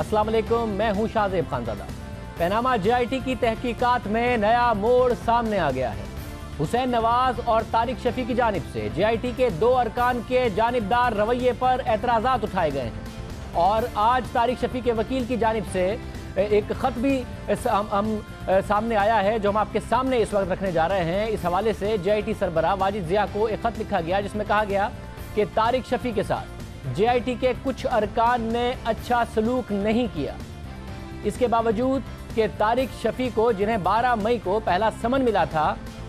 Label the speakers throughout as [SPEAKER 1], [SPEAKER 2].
[SPEAKER 1] अस्सलाम वालेकुम, मैं हूं शाहजेब खानजादा। पनामा जेआईटी की तहकीकात में नया मोड़ सामने आ गया है। हुसैन नवाज और तारिक शफी की जानिब से जेआईटी के 2 अरकान के जानिबदार रवैये पर एतराज़ात उठाए गए हैं और आज तारिक शफी के वकील की जानिब से एक ख़त भी सामने आया है जो हम आपके सामने इस वक्त रखने जा रहे हैं। इस हवाले से जेआईटी सरबराह वाजिद ज़िया को एक ख़त लिखा गया जिसमें कहा गया कि तारिक शफी के साथ जेआईटी के कुछ अरकान ने अच्छा सलूक नहीं किया। इसके बावजूद कि तारिक शफी को, जिन्हें 12 मई को पहला समन मिला था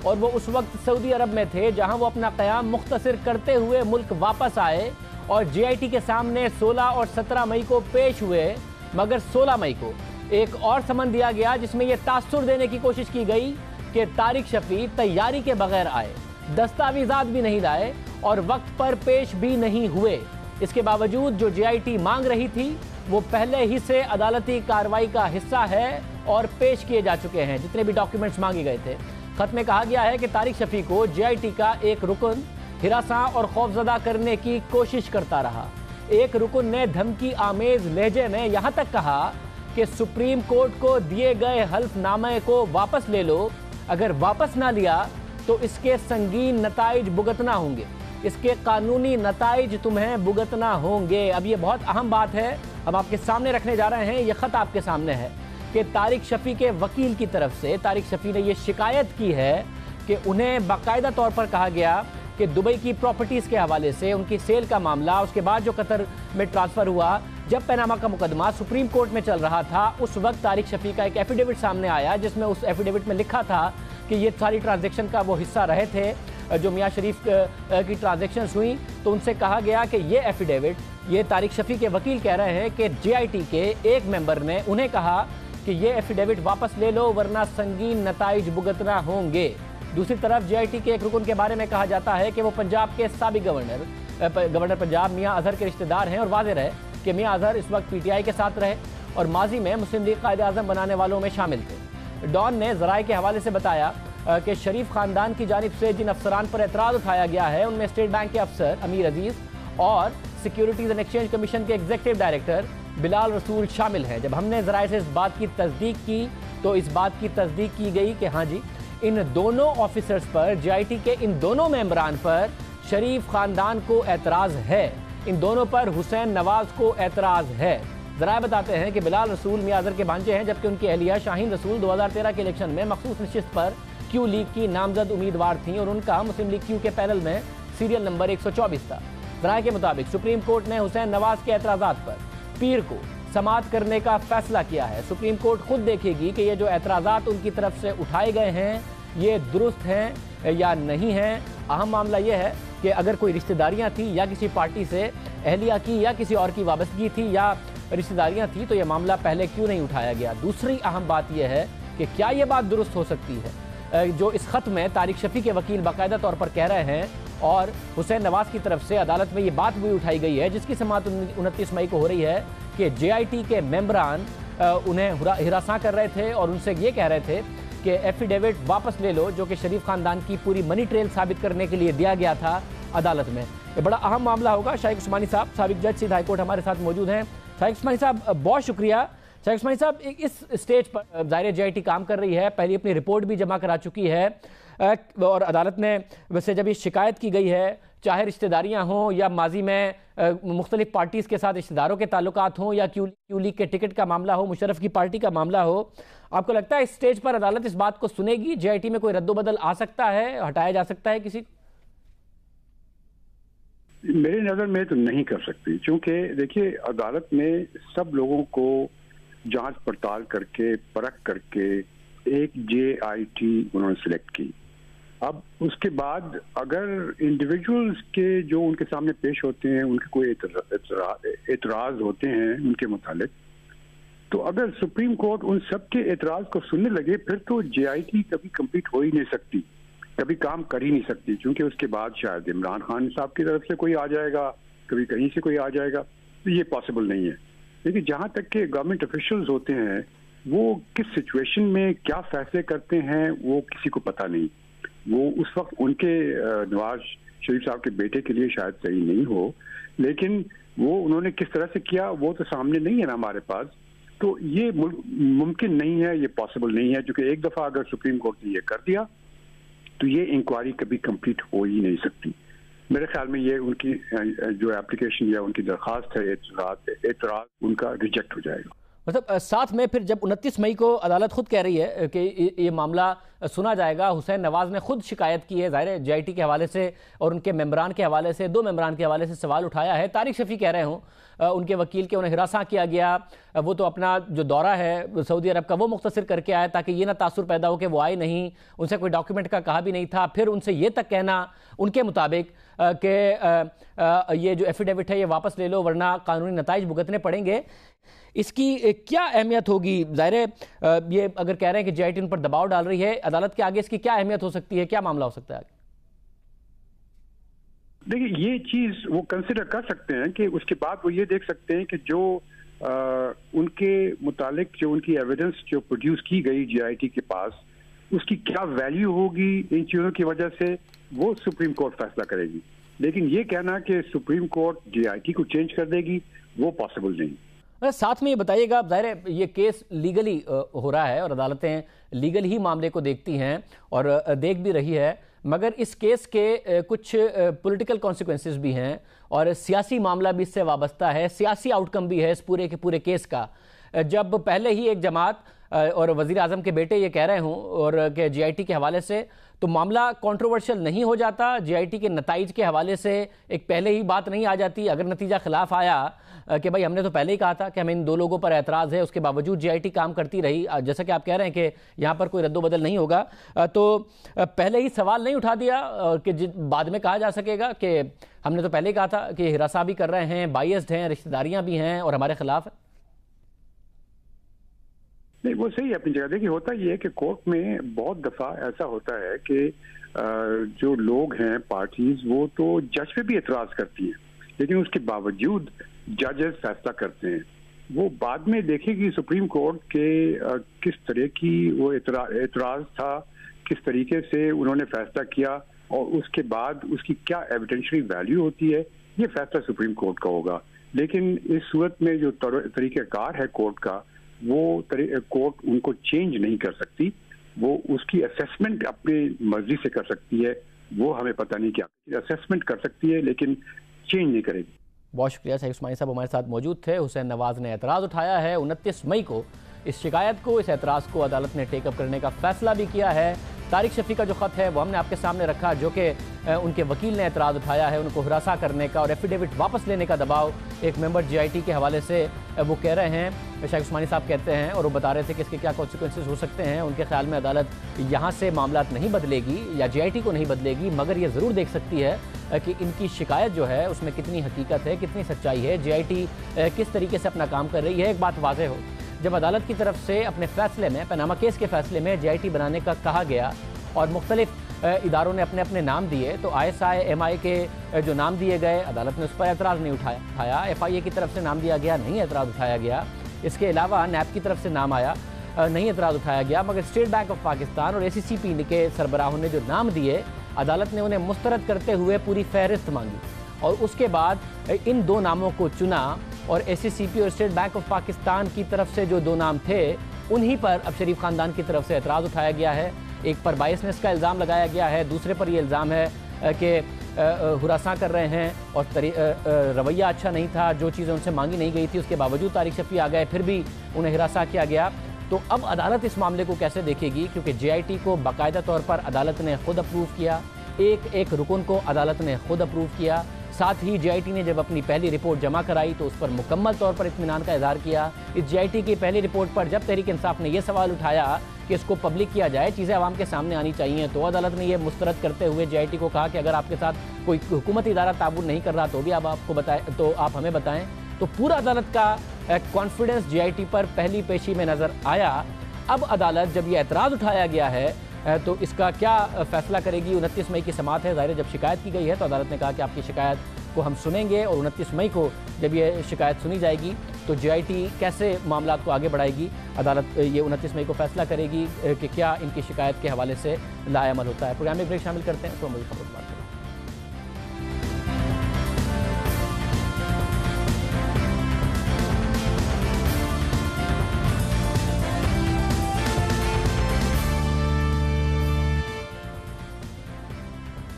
[SPEAKER 1] और वो उस वक्त सऊदी अरब में थे, जहां वो अपना क़याम मुख्तसर करते हुए मुल्क वापस आए और जेआईटी के सामने 16 और 17 मई को पेश हुए, मगर 16 मई को एक और समन दिया गया जिसमें यह तासुर देने की कोशिश की गई कि तारिक शफी तैयारी के बगैर आए, दस्तावेजात भी नहीं लाए और वक्त पर पेश भी नहीं हुए। इसके बावजूद जो जेआईटी मांग रही थी वो पहले ही से अदालती कार्रवाई का हिस्सा है और पेश किए जा चुके हैं जितने भी डॉक्यूमेंट्स मांगे गए थे। खत में कहा गया है कि तारिक शफी को जेआईटी का एक रुकन हिरासां और खौफजदा करने की कोशिश करता रहा। एक रुकन ने धमकी आमेज लहजे में यहां तक कहा कि सुप्रीम कोर्ट को दिए गए हल्फनामे को वापस ले लो, अगर वापस ना लिया तो इसके संगीन नताइज भुगतना होंगे, इसके कानूनी नताइज तुम्हें भुगतना होंगे। अब ये बहुत अहम बात है, हम आपके सामने रखने जा रहे हैं। ये खत आपके सामने है कि तारिक शफी के वकील की तरफ से तारिक शफी ने ये शिकायत की है कि उन्हें बाकायदा तौर पर कहा गया कि दुबई की प्रॉपर्टीज़ के हवाले से उनकी सेल का मामला, उसके बाद जो कतर में ट्रांसफ़र हुआ, जब पनामा का मुकदमा सुप्रीम कोर्ट में चल रहा था, उस वक्त तारिक शफी का एक एफिडेविट सामने आया जिसमें उस एफिडेविट में लिखा था कि ये सारी ट्रांजैक्शन का वो हिस्सा रहे थे जो मियाँ शरीफ की ट्रांजैक्शंस हुई। तो उनसे कहा गया कि ये एफिडेविट, ये तारिक शफी के वकील कह रहे हैं कि जेआईटी के एक मेंबर ने उन्हें कहा कि ये एफिडेविट वापस ले लो वरना संगीन नताइज भुगतना होंगे। दूसरी तरफ जेआईटी के एक रुकन के बारे में कहा जाता है कि वो पंजाब के साबिक गवर्नर पंजाब मियाँ अजहर के रिश्तेदार हैं और वाज़ेह रहे कि मियाँ अजहर इस वक्त पीटीआई के साथ रहे और माजी में मुस्लिम लीग कायद-ए-आज़म बनाने वालों में शामिल थे। डॉन ने ज़राए के हवाले से बताया कि शरीफ खानदान की जानिब से जिन अफसरान पर एतराज़ उठाया गया है उनमें स्टेट बैंक के अफसर अमीर अजीज़ और सिक्योरिटीज़ एंड एक्सचेंज कमीशन के एग्जीक्यूटिव डायरेक्टर बिलाल रसूल शामिल हैं। जब हमने ज़राए से इस बात की तस्दीक की तो इस बात की तस्दीक की गई कि हाँ जी, इन दोनों ऑफिसर्स पर, जेआईटी के इन दोनों मेंबरान पर शरीफ खानदान को एतराज़ है, इन दोनों पर हुसैन नवाज को एतराज़ है। ज़राए बताते हैं कि बिलाल रसूल मियाँ अजहर के भांजे हैं जबकि उनकी अहलिया शाहीन रसूल 2013 के इलेक्शन में मखसूस नशिस्त पर क्यू लीग की नामजद उम्मीदवार थी और उनका मुस्लिम लीग क्यू के पैनल में सीरियल नंबर 124 था। ज़राए के मुताबिक सुप्रीम कोर्ट ने हुसैन नवाज के एतराज़ात पर पीर को समाअत करने का फैसला किया है। सुप्रीम कोर्ट खुद देखेगी कि ये जो एतराज़ात उनकी तरफ से उठाए गए हैं ये दुरुस्त हैं या नहीं हैं। अहम मामला ये है कि अगर कोई रिश्तेदारियाँ थी या किसी पार्टी से अहलिया की या किसी और की वाबस्तगी थी या रिश्तेदारियाँ थी तो ये मामला पहले क्यों नहीं उठाया गया। दूसरी अहम बात यह है कि क्या ये बात दुरुस्त हो सकती है जो इस खत में तारिक शफी के वकील बाकायदा तौर पर कह रहे हैं और हुसैन नवाज की तरफ से अदालत में ये बात भी उठाई गई है जिसकी समाअत 29 मई को हो रही है कि जेआईटी के मेंबरान उन्हें हिरासां कर रहे थे और उनसे ये कह रहे थे कि एफिडेविट वापस ले लो जो कि शरीफ खानदान की पूरी मनी ट्रेल साबित करने के लिए दिया गया था अदालत में। ये बड़ा अहम मामला होगा। शाइक उस्मानी साहब, साबिक जज सिंध हाईकोर्ट, हमारे साथ मौजूद हैं। शाइक उस्मानी साहब, बहुत शुक्रिया। शाइक उस्मानी साहब, इस स्टेज पर ज़ाहिर जेआईटी काम कर रही है, पहले अपनी रिपोर्ट भी जमा करा चुकी है और अदालत ने वैसे जब ये शिकायत की गई है, चाहे रिश्तेदारियां हों या माजी में मुख्तलिफ पार्टीज़ के साथ रिश्तेदारों के ताल्लुकात हों या क्यू लीग के टिकट का मामला हो, मुशर्रफ की पार्टी का मामला हो, आपको लगता है इस स्टेज पर अदालत इस बात को सुनेगी? जेआईटी में कोई रद्दोबदल आ सकता है, हटाया जा सकता है किसी?
[SPEAKER 2] मेरी नज़र में तो नहीं कर सकती, क्योंकि देखिए अदालत में सब लोगों को जांच पड़ताल करके परख करके एक जेआईटी उन्होंने सिलेक्ट की। अब उसके बाद अगर इंडिविजुअल्स के जो उनके सामने पेश होते हैं उनके कोई एतराज़ होते हैं उनके मुतालिक, तो अगर सुप्रीम कोर्ट उन सब के एतराज़ को सुनने लगे फिर तो जेआईटी कभी कंप्लीट हो ही नहीं सकती, कभी काम कर ही नहीं सकती, क्योंकि उसके बाद शायद इमरान खान साहब की तरफ से कोई आ जाएगा, कभी कहीं से कोई आ जाएगा, तो ये पॉसिबल नहीं है। लेकिन जहाँ तक के गवर्नमेंट ऑफिशियल्स होते हैं वो किस सिचुएशन में क्या फैसले करते हैं वो किसी को पता नहीं। वो उस वक्त उनके नवाज शरीफ साहब के बेटे के लिए शायद सही नहीं हो, लेकिन वो उन्होंने किस तरह से किया वो तो सामने नहीं है ना हमारे पास। तो ये मुमकिन नहीं है, ये पॉसिबल नहीं है, क्योंकि एक दफा अगर सुप्रीम कोर्ट ने ये कर दिया तो ये इंक्वायरी कभी कंप्लीट हो ही नहीं सकती। मेरे ख्याल में ये उनकी जो एप्लीकेशन या उनकी दरखास्त है एतराज उनका रिजेक्ट हो जाएगा।
[SPEAKER 1] मतलब साथ में फिर जब 29 मई को अदालत खुद कह रही है कि ये मामला सुना जाएगा, हुसैन नवाज ने खुद शिकायत की है, ज़ाहिर है जेआईटी के हवाले से और उनके मेंबरान के हवाले से, 2 मेंबरान के हवाले से सवाल उठाया है। तारिक शफी कह रहे हूँ उनके वकील के, उन्हें हिरासा किया गया, वो तो अपना जो दौरा है सऊदी अरब का वो मुख्तसर करके आया ताकि ये ना तासुर पैदा हो कि वो आए नहीं, उनसे कोई डॉक्यूमेंट का कहा भी नहीं था। फिर उनसे ये तक कहना उनके मुताबिक कि ये जो एफिडेविट है ये वापस ले लो वरना कानूनी नताइज भुगतने पड़ेंगे। इसकी क्या अहमियत होगी? ज़ाहिर है ये अगर कह रहे हैं कि जेआईटी उन पर दबाव डाल रही है, अदालत के आगे इसकी क्या अहमियत हो सकती है, क्या मामला हो सकता है?
[SPEAKER 2] देखिए, ये चीज वो कंसिडर कर सकते हैं कि उसके बाद वो ये देख सकते हैं कि जो उनके मुतालिक जो उनकी एविडेंस जो प्रोड्यूस की गई जेआईटी के पास, उसकी क्या वैल्यू होगी इन चीजों की वजह से, वो सुप्रीम कोर्ट फैसला करेगी। लेकिन ये कहना कि सुप्रीम कोर्ट जेआईटी को चेंज कर देगी, वो पॉसिबल नहीं।
[SPEAKER 1] साथ में ये बताइएगा, जाहिर है ये केस लीगली हो रहा है और अदालतें लीगल ही मामले को देखती हैं और देख भी रही है, मगर इस केस के कुछ पॉलिटिकल कॉन्सिक्वेंसेस भी हैं और सियासी मामला भी इससे वाबस्ता है, सियासी आउटकम भी है इस पूरे के पूरे केस का। जब पहले ही एक जमात और वजीर आजम के बेटे ये कह रहे हूँ और कि जेआईटी के हवाले से, तो मामला कंट्रोवर्शियल नहीं हो जाता? जेआईटी के नताइज के हवाले से एक पहले ही बात नहीं आ जाती? अगर नतीजा खिलाफ आया कि भाई हमने तो पहले ही कहा था कि हमें इन 2 लोगों पर एतराज़ है, उसके बावजूद जेआईटी काम करती रही, जैसा कि आप कह रहे हैं कि यहाँ पर कोई रद्दोबदल नहीं होगा, तो पहले ही सवाल नहीं उठा दिया कि बाद में कहा जा सकेगा कि हमने तो पहले ही कहा था कि हिरासा भी कर रहे हैं, बायस्ड हैं, रिश्तेदारियाँ भी हैं और हमारे खिलाफ है?
[SPEAKER 2] नहीं, वो सही है अपनी जगह। देखिए, होता ये है कि कोर्ट में बहुत दफा ऐसा होता है कि जो लोग हैं पार्टीज, वो तो जज पे भी एतराज करती हैं, लेकिन उसके बावजूद जजेस फैसला करते हैं। वो बाद में देखेगी सुप्रीम कोर्ट के किस तरह की वो एतराज था, किस तरीके से उन्होंने फैसला किया और उसके बाद उसकी क्या एविडेंशियरी वैल्यू होती है, ये फैसला सुप्रीम कोर्ट का होगा। लेकिन इस सूरत में जो तरीक़ाकार है कोर्ट का, वो कोर्ट उनको चेंज नहीं कर सकती। वो उसकी असेसमेंट अपनी मर्जी से कर सकती है, वो हमें पता नहीं क्या असेसमेंट कर सकती है लेकिन चेंज नहीं करेगी।
[SPEAKER 1] बहुत शुक्रिया। सईद उस्मानी साहब हमारे साथ मौजूद थे। हुसैन नवाज ने एतराज़ उठाया है 29 मई को, इस शिकायत को, इस एतराज़ को अदालत ने टेकअप करने का फैसला भी किया है। तारिक शफी का जो ख़त है वो हमने आपके सामने रखा, जो कि उनके वकील ने एतराज़ उठाया है, उनको हिरासा करने का और एफिडेविट वापस लेने का दबाव एक मेंबर जेआईटी के हवाले से वो कह रहे हैं। सईद उस्मानी साहब कहते हैं और वो बता रहे थे कि इसके क्या कॉन्सिक्वेंसेस हो सकते हैं। उनके ख्याल में अदालत यहाँ से मामला नहीं बदलेगी या जेआईटी को नहीं बदलेगी, मगर ये ज़रूर देख सकती है कि इनकी शिकायत जो है उसमें कितनी हकीकत है, कितनी सच्चाई है, जेआईटी किस तरीके से अपना काम कर रही है। एक बात वाज़ेह हो, जब अदालत की तरफ से अपने फैसले में, पनामा केस के फैसले में जेआईटी बनाने का कहा गया और मुख्तलिफ इदारों ने अपने अपने नाम दिए, तो ISI MI के जो नाम दिए गए, अदालत ने उस पर एतराज़ नहीं उठाया। FIA की तरफ से नाम दिया गया, नहीं एतराज़ उठाया गया। इसके अलावा NAB की तरफ से नाम आया, नहीं एतराज़ उठाया गया। मगर स्टेट बैंक ऑफ पाकिस्तान और ACCP के सरबराहों ने जो नाम दिए, अदालत ने उन्हें मुस्तरद करते हुए पूरी फहरिस्त मांगी और उसके बाद इन 2 नामों को चुना और ACCP और स्टेट बैंक ऑफ पाकिस्तान की तरफ से जो 2 नाम थे उन्हीं पर अब शरीफ ख़ानदान की तरफ से एतराज़ उठाया गया है। एक पर बायसनेस का इल्ज़ाम लगाया गया है, दूसरे पर यह इल्ज़ाम है कि हुरासा कर रहे हैं और रवैया अच्छा नहीं था, जो चीज़ें उनसे मांगी नहीं गई थी उसके बावजूद तारिक शफी आ गए, फिर भी उन्हें हिरासा किया गया। तो अब अदालत इस मामले को कैसे देखेगी, क्योंकि जेआईटी को बाकायदा तौर पर अदालत ने खुद अप्रूव किया, एक रुकन को अदालत ने खुद अप्रूव किया। साथ ही जेआईटी ने जब अपनी पहली रिपोर्ट जमा कराई तो उस पर मुकम्मल तौर पर इत्मीनान का इजहार किया। इस जेआईटी की पहली रिपोर्ट पर जब तहरीक इंसाफ ने यह सवाल उठाया कि इसको पब्लिक किया जाए, चीज़ें आवाम के सामने आनी चाहिए, तो अदालत ने यह मुस्तरद करते हुए जेआईटी को कहा कि अगर आपके साथ कोई हुकूमती इदारा ताबून नहीं कर रहा तो भी आप आपको बताएं, तो आप हमें बताएं। तो पूरा अदालत का कॉन्फिडेंस जेआईटी पर पहली पेशी में नज़र आया। अब अदालत जब यह एतराज़ उठाया गया है तो इसका क्या फैसला करेगी? 29 मई की समाअत है। ज़ाहिर जब शिकायत की गई है तो अदालत ने कहा कि आपकी शिकायत को हम सुनेंगे और 29 मई को जब ये शिकायत सुनी जाएगी तो जेआईटी कैसे मामला को आगे बढ़ाएगी, अदालत ये 29 मई को फैसला करेगी कि क्या इनकी शिकायत के हवाले से लाएअमल होता है। प्रोग्राम में ब्रेक शामिल करते हैं तो मज़ीद खबर बात करें।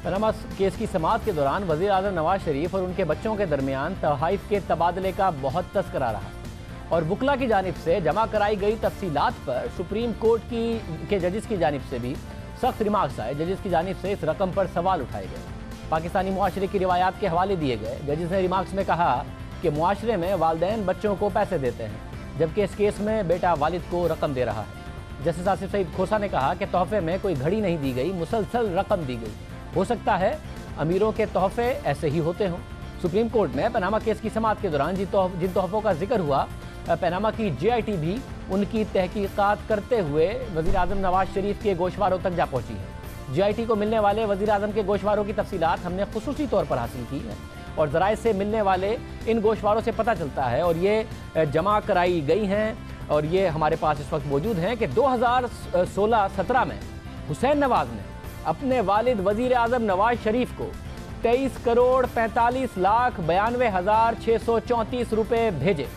[SPEAKER 1] पनामा केस की समाअत के दौरान वज़ीर आज़म नवाज शरीफ और उनके बच्चों के दरमियान तहाइफ के तबादले का बहुत तस्करा रहा और वकला की जानिब से जमा कराई गई तफसीलात पर सुप्रीम कोर्ट के जजिस की जानिब से भी सख्त रिमार्क्स आए। जजिस की जानिब से इस रकम पर सवाल उठाए गए। पाकिस्तानी मुआशरे की रिवायात के हवाले दिए गए। जजिस ने रिमार्क्स में कहा कि मुआशरे में वालिदैन बच्चों को पैसे देते हैं, जबकि इस केस में बेटा वालिद को रकम दे रहा है। जस्टिस आसिफ सईद खोसा ने कहा कि तोहफे में कोई घड़ी नहीं दी गई, मुसलसल रकम दी गई। हो सकता है अमीरों के तोहफे ऐसे ही होते हों। सुप्रीम कोर्ट में पनामा केस की समाअत के दौरान जिन तोहफों का जिक्र हुआ, पनामा की JIT भी उनकी तहकीकात करते हुए वज़ीर आज़म नवाज शरीफ के गोशवारों तक जा पहुंची है। JIT को मिलने वाले वज़ीर आज़म के गोशवारों की तफसीलात हमने खुसूसी तौर पर हासिल की है और ज़राए से मिलने वाले इन गोशवारों से पता चलता है और ये जमा कराई गई हैं और ये हमारे पास इस वक्त मौजूद हैं कि 2016-17 में हुसैन नवाज ने अपने वालिद वज़ीर आज़म नवाज शरीफ को 23,45,92,634 रुपये भेजे।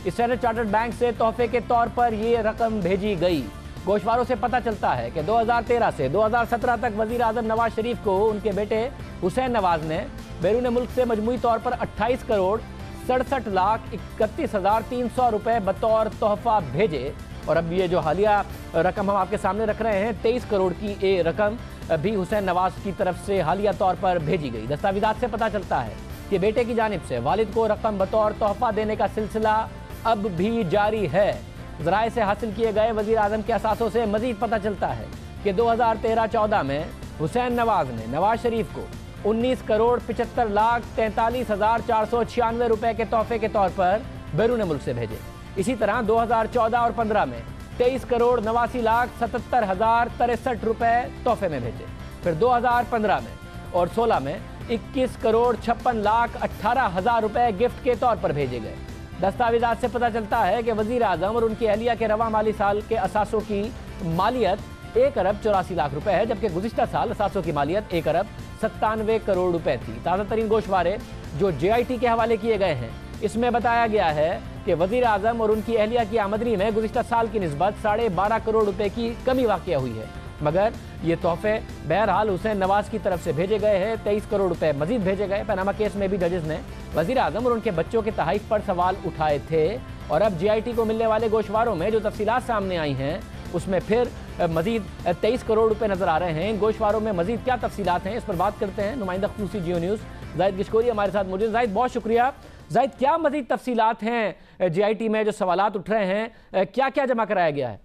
[SPEAKER 1] स्टैंडर्ड चार्टर्ड बैंक से तोहफे के तौर पर ये रकम भेजी गई। गोशवारों से पता चलता है कि 2013 से 2017 तक वज़ीर आज़म नवाज शरीफ को उनके बेटे हुसैन नवाज ने बैरून मुल्क से मजमूई तौर पर 28,67,31,300 रुपये बतौर तोहफा भेजे। और अब ये जो हालिया रकम हम आपके सामने रख रहे हैं, 23 करोड़ की ये रकम भी हुसैन नवाज की तरफ से हालिया तौर पर भेजी गई। दस्तावेज़ात से पता चलता है कि बेटे की जानिब से वालिद को रकम बतौर तोहफा देने का सिलसिला अब भी जारी है। ज़राए से हासिल किए गए वज़ीर आज़म के असासों से मजीद पता चलता है कि 2013-14 में हुसैन नवाज ने नवाज शरीफ को 19,75,43,496 रुपये के तोहफे के तौर पर बैरून मुल्क से भेजे। इसी तरह 2014 और 15 में 23,89,77,063 रुपये तोहफे में भेजे। फिर 2015 में और 16 में 21,56,18,000 रुपये गिफ्ट के तौर पर भेजे गए। दस्तावेज़ात से पता चलता है कि वज़ीर आज़म और उनकी अहलिया के रवा माली साल के असासों की मालियत 1,84,00,000 रुपये है, जबकि गुज़िश्ता साल असासों की मालियत 1,97 करोड़ रुपये थी। ताज़ा तरीन गोशवारे जो JIT के हवाले किए गए हैं, इसमें बताया गया है कि वज़ीर आज़म और उनकी अहलिया की आमदनी में गुज़िश्ता साल की निस्बत 12.5 करोड़ रुपये की कमी वाक़या हुई है, मगर ये तोहफे बहरहाल हुसैन नवाज की तरफ से भेजे गए हैं। 23 करोड़ रुपए मजीद भेजे गए। पनामा केस में भी जजेस ने वज़ीर आज़म और उनके बच्चों के तहाइफ पर सवाल उठाए थे और अब JIT को मिलने वाले गोशवारों में जो तफसीलात सामने आई हैं उसमें फिर मजीद 23 करोड़ रुपए नजर आ रहे हैं। इन गोशवारों में मजीद क्या तफसीलात हैं, इस पर बात करते हैं। नुमाइंदा खुसूसी जियो न्यूज़ जाहिद गिशकोरी हमारे साथ मौजूद। जाहिद, बहुत शुक्रिया। जाहिद, क्या मजीद तफसीलात हैं JIT में जो सवालात उठ रहे हैं, क्या क्या जमा कराया गया है?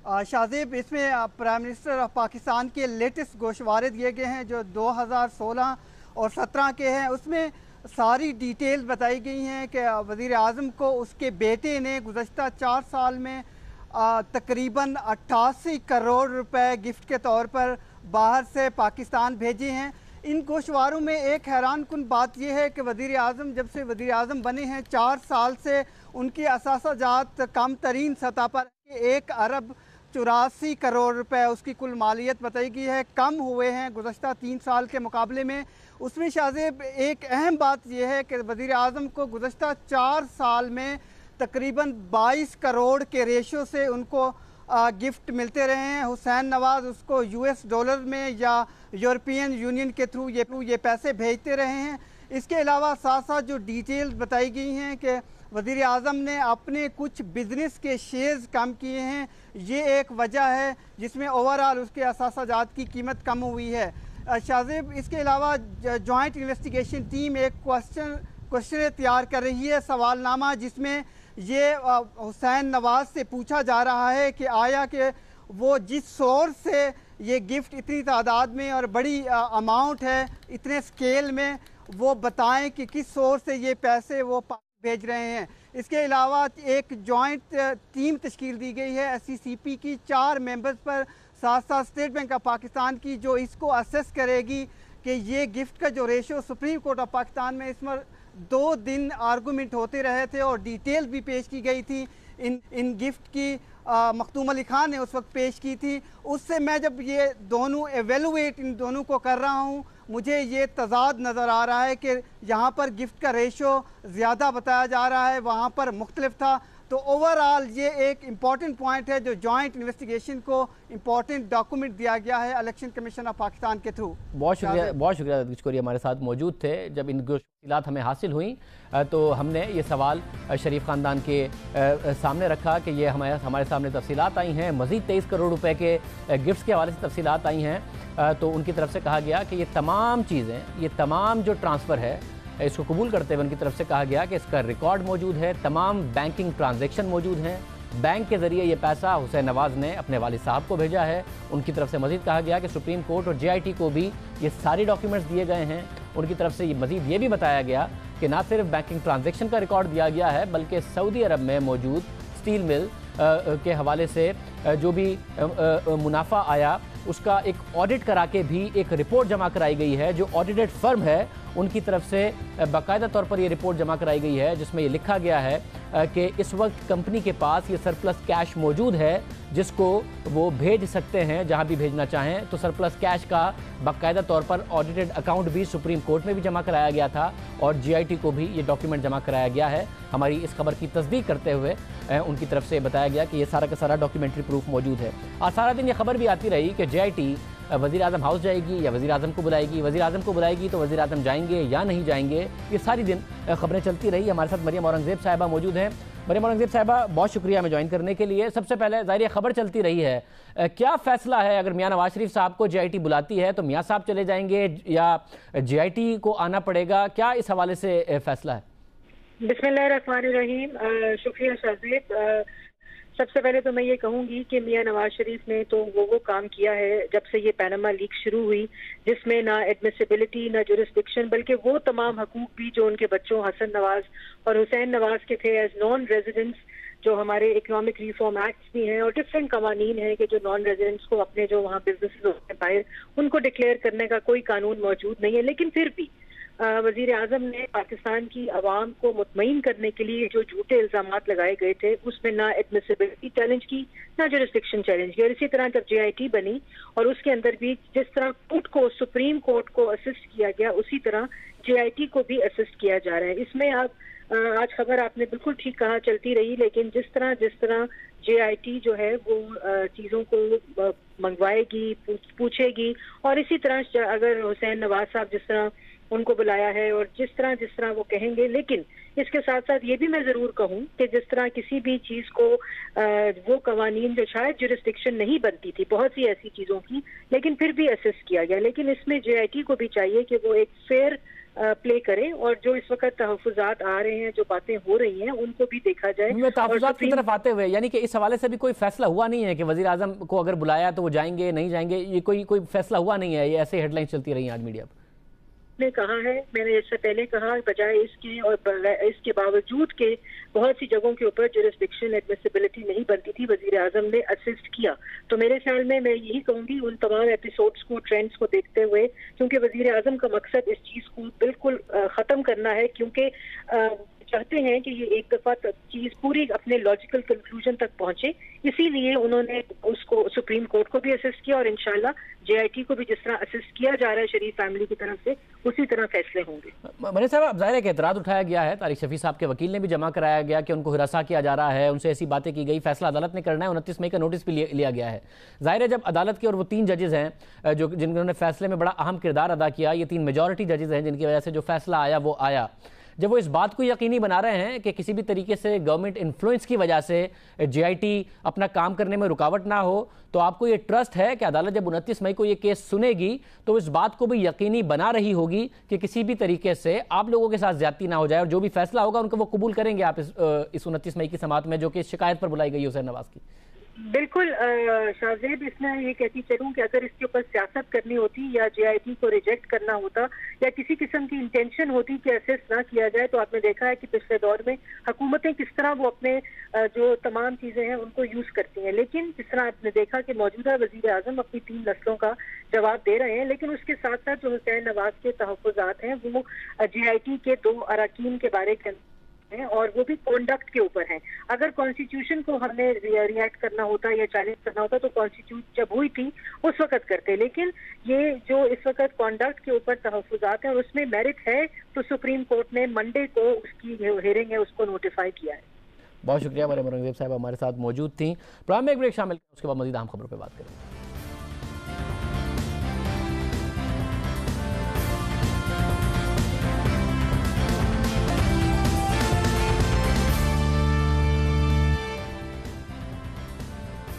[SPEAKER 3] शाहजेब, इसमें प्राइम मिनिस्टर ऑफ पाकिस्तान के लेटेस्ट गोशवारे दिए गए हैं जो 2016 और 17 के हैं। उसमें सारी डिटेल्स बताई गई हैं कि वज़ीर आज़म को उसके बेटे ने गुज़श्ता 4 साल में तकरीबन 88 करोड़ रुपए गिफ्ट के तौर पर बाहर से पाकिस्तान भेजे हैं। इन गोशवारों में एक हैरानकुन बात यह है कि वज़ीर आज़म जब से वज़ीर आज़म बने हैं 4 साल से उनकी असासाजात कम तरीन सतह पर 1,84 करोड़ रुपए उसकी कुल मालियत बताई गई है, कम हुए हैं गुज़श्ता 3 साल के मुकाबले में। उसमें शाहजेब एक अहम बात यह है कि वज़ीर आज़म को गुज़श्ता 4 साल में तकरीबन 22 करोड़ के रेशो से उनको गिफ्ट मिलते रहे हैं। हुसैन नवाज उसको US डॉलर में या यूरोपियन यूनियन के थ्रू ये पैसे भेजते रहे हैं। इसके अलावा साथ साथ जो डिटेल्स बताई गई हैं कि वज़ीर आज़म ने अपने कुछ बिजनेस के शेयर्स कम किए हैं, ये एक वजह है जिसमें ओवरऑल उसके असासाजात की कीमत कम हुई है। शाहजेब, इसके अलावा जॉइंट इन्वेस्टिगेशन टीम एक क्वेश्चन तैयार कर रही है, सवालनामा, जिसमें ये हुसैन नवाज से पूछा जा रहा है कि आया कि वो जिस सोर्स से ये गिफ्ट इतनी तादाद में और बड़ी अमाउंट है, इतने स्केल में, वो बताएं कि किस सोर्स से ये पैसे वो भेज रहे हैं। इसके अलावा एक जॉइंट टीम तश्कील दी गई है SCCP की 4 मेंबर्स पर, साथ साथ स्टेट बैंक ऑफ पाकिस्तान की, जो इसको असेस करेगी कि ये गिफ्ट का जो ratio supreme court of Pakistan में इसमें 2 दिन आर्गूमेंट होते रहे थे और डिटेल भी पेश की गई थी इन गिफ्ट की। मखदूम अली खान ने उस वक्त पेश की थी। उससे मैं जब ये दोनों एवेलुएट इन दोनों को कर रहा हूँ, मुझे ये तजाद नज़र आ रहा है कि यहाँ पर गिफ्ट का रेशो ज़्यादा बताया जा रहा है, वहाँ पर मुख्तलिफ था। तो ओवरऑल ये एक इम्पॉर्टेंट पॉइंट है जो जॉइंट इन्वेस्टिगेशन को इम्पॉर्टेंट डॉक्यूमेंट दिया गया है इलेक्शन कमीशन ऑफ पाकिस्तान के थ्रू।
[SPEAKER 1] बहुत शुक्रिया कुचकोरी हमारे साथ मौजूद थे। जब इन तफसीलात हमें हासिल हुई तो हमने ये सवाल शरीफ ख़ानदान के सामने रखा कि ये हमारे सामने तफसीलात आई हैं, मज़ीद 23 करोड़ रुपए के गिफ्ट्स के हवाले से तफसीलात आई हैं। तो उनकी तरफ से कहा गया कि ये तमाम चीज़ें, ये तमाम जो ट्रांसफ़र है इसको कबूल करते हुए उनकी तरफ से कहा गया कि इसका रिकॉर्ड मौजूद है, तमाम बैंकिंग ट्रांजैक्शन मौजूद हैं, बैंक के ज़रिए ये पैसा हुसैन नवाज़ ने अपने वालिद साहब को भेजा है। उनकी तरफ से मज़ीद कहा गया कि सुप्रीम कोर्ट और JIT को भी ये सारे डॉक्यूमेंट्स दिए गए हैं। उनकी तरफ से मज़ीद ये भी बताया गया कि ना सिर्फ बैंकिंग ट्रांजैक्शन का रिकॉर्ड दिया गया है बल्कि सऊदी अरब में मौजूद स्टील मिल के हवाले से जो भी मुनाफा आया उसका एक ऑडिट करा के भी एक रिपोर्ट जमा कराई गई है। जो ऑडिटेड फर्म है उनकी तरफ से बाकायदा तौर पर ये रिपोर्ट जमा कराई गई है जिसमें ये लिखा गया है कि इस वक्त कंपनी के पास ये सरप्लस कैश मौजूद है जिसको वो भेज सकते हैं जहां भी भेजना चाहें। तो सरप्लस कैश का बाकायदा तौर पर ऑडिटेड अकाउंट भी सुप्रीम कोर्ट में भी जमा कराया गया था और JIT को भी ये डॉक्यूमेंट जमा कराया गया है। हमारी इस खबर की तस्दीक करते हुए उनकी तरफ से बताया गया कि ये सारा का सारा डॉक्यूमेंट्री प्रूफ मौजूद है। और सारा दिन ये खबर भी आती रही कि JIT वज़ीर आज़म हाउस जाएगी या वज़ीर आज़म को बुलाएगी, वज़ीर आज़म को बुलाएगी तो वज़ीर आज़म जाएंगे या नहीं जाएंगे, ये सारी दिन खबरें चलती रही। हमारे साथ मरियम औरंगज़ेब साहिबा मौजूद हैं। मरियम औरंगज़ेब साहिबा, बहुत शुक्रिया हमें ज्वाइन करने के लिए। सबसे पहले ज़ाहिर खबर चलती रही है, क्या फ़ैसला है अगर मियाँ नवाज शरीफ साहब को JIT बुलाती है तो मियाँ साहब चले जाएंगे या JIT को आना पड़ेगा, क्या इस हवाले से फ़ैसला है?
[SPEAKER 4] बिस्मिल्लाहिर्रहमानिर्रहीम। शुक्रिया शाज़ेब। सबसे पहले तो मैं ये कहूँगी कि मियाँ नवाज शरीफ ने तो वो काम किया है जब से ये पैनामा लीक शुरू हुई जिसमें ना एडमिसिबिलिटी ना जुरिस्डिक्शन बल्कि वो तमाम हकूक भी जो उनके बच्चों हसन नवाज और हुसैन नवाज के थे एज नॉन रेजिडेंट्स, जो हमारे इकोनॉमिक रिफॉर्म एक्ट्स भी हैं और डिफरेंट कवानीन हैं कि जो नॉन रेजिडेंट्स को अपने जो वहाँ बिजनेस होते हैं बाहर उनको डिक्लेयर करने का कोई कानून मौजूद नहीं है। लेकिन फिर भी वजीर आजम ने पाकिस्तान की आवाम को मुतमईन करने के लिए जो झूठे इल्जामात लगाए गए थे उसमें ना एडमिसिबिलिटी चैलेंज की ना जुरिस्डिक्शन चैलेंज की। और इसी तरह जब JIT बनी और उसके अंदर भी जिस तरह कोर्ट को सुप्रीम कोर्ट को असिस्ट किया गया उसी तरह JIT को भी असिस्ट किया जा रहा है। इसमें आप आज खबर आपने बिल्कुल ठीक कहा चलती रही, लेकिन जिस तरह JIT जो है वो चीज़ों को मंगवाएगी, पूछेगी और इसी तरह अगर हुसैन नवाज साहब जिस तरह उनको बुलाया है और जिस तरह वो कहेंगे। लेकिन इसके साथ साथ ये भी मैं जरूर कहूँ कि जिस तरह किसी भी चीज को वो कवानीन जो शायद जुरिस्डिक्शन नहीं बनती थी बहुत सी ऐसी चीजों की, लेकिन फिर भी असिस्ट किया गया। लेकिन इसमें JIT को भी चाहिए कि वो एक फेयर प्ले करें और जो इस वक्त तहफ़्फ़ुज़ात आ रहे हैं, जो बातें हो रही हैं, उनको भी देखा जाए।
[SPEAKER 1] तहफ़्फ़ुज़ात की तरफ आते हुए यानी कि इस हवाले से भी कोई फैसला हुआ नहीं है कि वज़ीर आज़म को अगर बुलाया तो वो जाएंगे नहीं जाएंगे, ये कोई फैसला हुआ नहीं है। ये ऐसे हेडलाइंस चलती रही आज मीडिया पर।
[SPEAKER 4] ने कहा है, मैंने इससे पहले कहा, बजाय इसके और इसके बावजूद के बहुत सी जगहों के ऊपर जुरिस्डिक्शन एडमिसिबिलिटी नहीं बनती थी, वजीर आजम ने असिस्ट किया। तो मेरे ख्याल में मैं यही कहूंगी उन तमाम एपिसोड्स को, ट्रेंड्स को देखते हुए, क्योंकि वजीर आजम का मकसद इस चीज को बिल्कुल खत्म करना है, क्योंकि चाहते हैं कि ये एक दफा चीज पूरी अपने लॉजिकल कंक्लूजन तक पहुंचे, इसीलिए उन्होंने उसको सुप्रीम कोर्ट को भी असिस्ट किया और इंशाल्लाह JIT को भी जिस तरह असिस्ट किया जा रहा है शरीफ फैमिली की तरफ से, उसी तरह फैसले होंगे।
[SPEAKER 1] मनीष साहब, अब जाहिर है कि एतराज उठाया गया है, तारिक शफी साहब के वकील ने भी जमा कराया गया कि उनको हिरासा किया जा रहा है, उनसे ऐसी बातें की गई, फैसला अदालत ने करना है, 29 मई का नोटिस भी लिया गया है। जाहिर है जब अदालत के और वो 3 जजेस हैं जो जिन्होंने फैसले में बड़ा अहम किरदार अदा किया, ये 3 मेजॉरिटी जजेस हैं जिनकी वजह से जो फैसला आया वो आया, जब वो इस बात को यकीनी बना रहे हैं कि किसी भी तरीके से गवर्नमेंट इन्फ्लुएंस की वजह से JIT अपना काम करने में रुकावट ना हो, तो आपको ये ट्रस्ट है कि अदालत जब 29 मई को ये केस सुनेगी तो इस बात को भी यकीनी बना रही होगी कि किसी भी तरीके से आप लोगों के साथ ज्यादती ना हो जाए और जो भी फैसला होगा उनको वो कबूल करेंगे आप इस 29 मई की समाअत में, जो कि शिकायत पर बुलाई गई है हुसैन नवाज की?
[SPEAKER 4] बिल्कुल शाहजेब, इसमें ये कहती चलूं कि अगर इसके ऊपर सियासत करनी होती या JIT को रिजेक्ट करना होता या किसी किस्म की इंटेंशन होती कि असेस ना किया जाए, तो आपने देखा है कि पिछले दौर में हुकूमतें किस तरह वो अपने जो तमाम चीजें हैं उनको यूज करती हैं। लेकिन जिस तरह आपने देखा कि मौजूदा वजीर आजम अपनी 3 नस्लों का जवाब दे रहे हैं, लेकिन उसके साथ साथ जो हुसैन नवाज के तहफ़्फ़ुज़ात हैं वो JIT के 2 अरकान के बारे में और वो भी कॉन्डक्ट के ऊपर है। अगर कॉन्स्टिट्यूशन को हमने रिएक्ट करना होता या चैलेंज करना होता तो कॉन्स्टिट्यूशन जब हुई थी उस वक्त करते, लेकिन ये जो इस वक्त कॉन्डक्ट के ऊपर तहफ़्फ़ुज़ात है और उसमें मेरिट है, तो सुप्रीम कोर्ट ने मंडे को उसकी हेयरिंग है उसको नोटिफाई किया है।
[SPEAKER 1] बहुत शुक्रिया। मरियम औरंगजेब साहब हमारे साथ मौजूद थी। प्रोग्राम में एक ब्रेक शामिल करें, उसके बाद मजीद अहम खबरों पर बात करेंगे।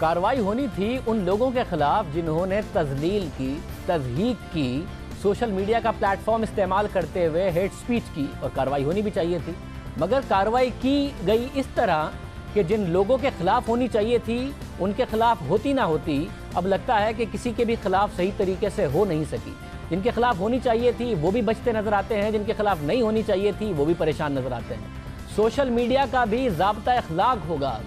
[SPEAKER 1] कार्रवाई होनी थी उन लोगों के खिलाफ जिन्होंने तजलील की, तज़हीक की, सोशल मीडिया का प्लेटफॉर्म इस्तेमाल करते हुए हेट स्पीच की, और कार्रवाई होनी भी चाहिए थी। मगर कार्रवाई की गई इस तरह कि जिन लोगों के खिलाफ होनी चाहिए थी उनके खिलाफ होती ना होती। अब लगता है कि किसी के भी खिलाफ सही तरीके से हो नहीं सकी। जिनके खिलाफ होनी चाहिए थी वो भी बचते नजर आते हैं, जिनके खिलाफ नहीं होनी चाहिए थी वो भी परेशान नजर आते हैं। सोशल मीडिया का भी ज़ाब्ता अखलाक होगा।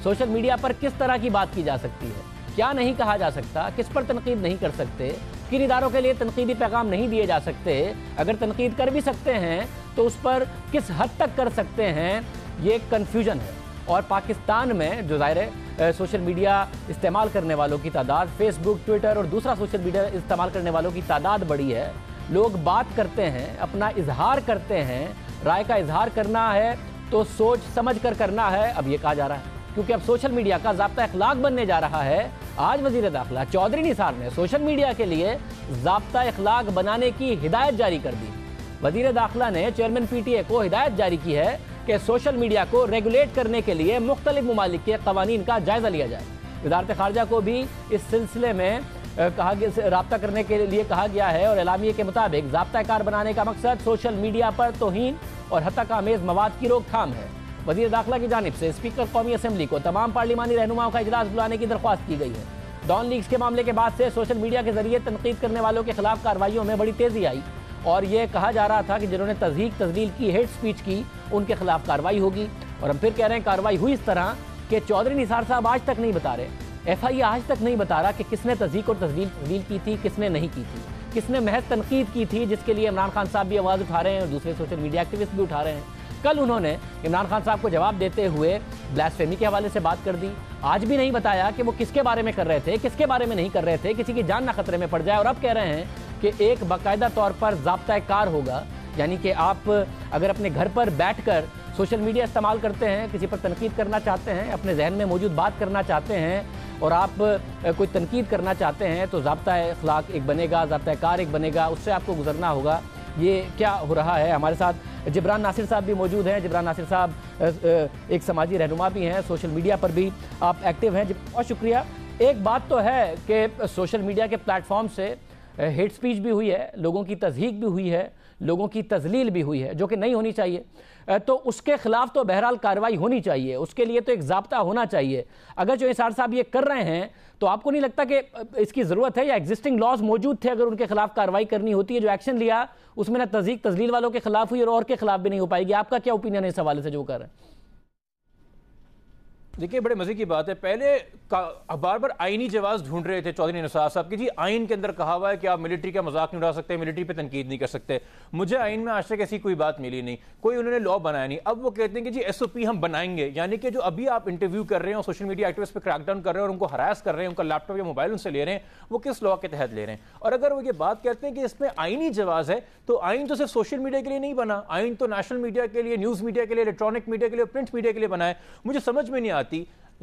[SPEAKER 1] सोशल मीडिया पर किस तरह की बात की जा सकती है, क्या नहीं कहा जा सकता, किस पर तनकीद नहीं कर सकते, किन इदारों के लिए तनकीदी पैगाम नहीं दिए जा सकते, अगर तनकीद कर भी सकते हैं तो उस पर किस हद तक कर सकते हैं, ये कन्फ्यूजन है। और पाकिस्तान में जो ज़ाहिर है सोशल मीडिया इस्तेमाल करने वालों की तादाद, फेसबुक, ट्विटर और दूसरा सोशल मीडिया इस्तेमाल करने वालों की तादाद बड़ी है। लोग बात करते हैं, अपना इजहार करते हैं, राय का इजहार करना है तो सोच समझ कर करना है, अब ये कहा जा रहा है, क्योंकि अब सोशल मीडिया का ज़ाब्ता अखलाक बनने जा रहा है। आज वज़ीर दाखिला चौधरी निसार ने सोशल मीडिया के लिए ज़ाब्ता अखलाक बनाने की हिदायत जारी कर दी। वज़ीर दाखिला ने चेयरमैन PTA को हिदायत जारी की है कि सोशल मीडिया को रेगुलेट करने के लिए मुख्तलिफ ममालिक के कवानीन का जायज़ा लिया जाए। वज़ारत ख़ारजा को भी इस सिलसिले में कहा गया, राब्ता करने के लिए कहा गया है। और एलामिये के मुताबिक ज़ाब्ता कार बनाने का मकसद सोशल मीडिया पर तौहीन और हत्तक आमेज़ मवाद की रोकथाम है। वज़ीर दाखिला की जानिब से स्पीकर कौमी असम्बली को तमाम पार्लिमानी रहनुमाओं का इजलास बुलाने की दरख्वास्त की गई है। डॉन लीग्स के मामले के बाद से सोशल मीडिया के जरिए तनकीद करने वालों के खिलाफ कार्रवाइयों में बड़ी तेजी आई और ये कहा जा रहा था कि जिन्होंने तज़हीक, तजलील की, हेट स्पीच की, उनके खिलाफ कार्रवाई होगी। और हम फिर कह रहे हैं कार्रवाई हुई इस तरह कि चौधरी निसार साहब आज तक नहीं बता रहे, FI आज तक नहीं बता रहा कि किसने तज़हीक और तजलील की थी, किसने नहीं की थी, किसने महज तनकीद की थी, जिसके लिए इमरान खान साहब भी आवाज़ उठा रहे हैं और दूसरे सोशल मीडिया एक्टिविस्ट भी उठा रहे हैं। कल उन्होंने इमरान खान साहब को जवाब देते हुए ब्लास्फेमी के हवाले से बात कर दी। आज भी नहीं बताया कि वो किसके बारे में कर रहे थे, किसके बारे में नहीं कर रहे थे, किसी की जान ना खतरे में पड़ जाए। और अब कह रहे हैं कि एक बाकायदा तौर पर ज़ाब्ता कार होगा, यानी कि आप अगर अपने घर पर बैठकर सोशल मीडिया इस्तेमाल करते हैं, किसी पर तनकीद करना चाहते हैं, अपने जहन में मौजूद बात करना चाहते हैं और आप कोई तनकीद करना चाहते हैं तो ज़ाब्ता अखलाक एक बनेगा, ज़ाब्ता कार एक बनेगा, उससे आपको गुजरना होगा। ये क्या हो रहा है। हमारे साथ जिब्रान नासिर साहब भी मौजूद हैं। जिब्रान नासिर साहब एक समाजी रहनुमा भी हैं, सोशल मीडिया पर भी आप एक्टिव हैं। बहुत शुक्रिया। एक बात तो है कि सोशल मीडिया के प्लेटफॉर्म से हेट स्पीच भी हुई है, लोगों की तज़हीक भी हुई है, लोगों की तजलील भी हुई है, जो कि नहीं होनी चाहिए। तो उसके खिलाफ तो बहरहाल कार्रवाई होनी चाहिए, उसके लिए तो एक ज़ाब्ता होना चाहिए। अगर जो निसार साहब ये कर रहे हैं तो आपको नहीं लगता कि इसकी ज़रूरत है, या एग्जिस्टिंग लॉज मौजूद थे, अगर उनके खिलाफ कार्रवाई करनी होती है, जो एक्शन लिया उसमें ना तज़हीक तजलील वालों के खिलाफ हुई और के खिलाफ भी नहीं हो पाएगी। आपका क्या ओपिनियन है इस हवाले से जो कर रहे हैं?
[SPEAKER 5] देखिए, बड़े मजे की बात है, पहले बार बार आईनी जवाब ढूंढ रहे थे चौधरी निसार साहब की, जी आइन के अंदर कहा हुआ है कि आप मिलिट्री का मजाक नहीं उड़ा सकते, मिलिट्री पे तनकीद नहीं कर सकते। मुझे आइन में आज तक ऐसी कोई बात मिली नहीं, कोई उन्होंने लॉ बनाया नहीं। अब वो कहते हैं कि जी SOP हम बनाएंगे, यानी कि जो अभी आप इंटरव्यू कर रहे हैं और सोशल मीडिया एक्टिविस्ट पे क्रैकडाउन कर रहे हैं और उनको हरास कर रहे हैं, उनका लैपटॉप या मोबाइल उनसे ले रहे हैं, वो किस लॉ के तहत ले रहे हैं। और अगर वो ये बात कहते हैं कि इसमें आइनी जवाब है, तो आइन तो सिर्फ सोशल मीडिया के लिए नहीं बना, आइन तो नेशनल मीडिया के लिए, न्यूज मीडिया के लिए, इलेक्ट्रॉनिक मीडिया के लिए, प्रिंट मीडिया के लिए बना है। मुझे समझ में नहीं आती,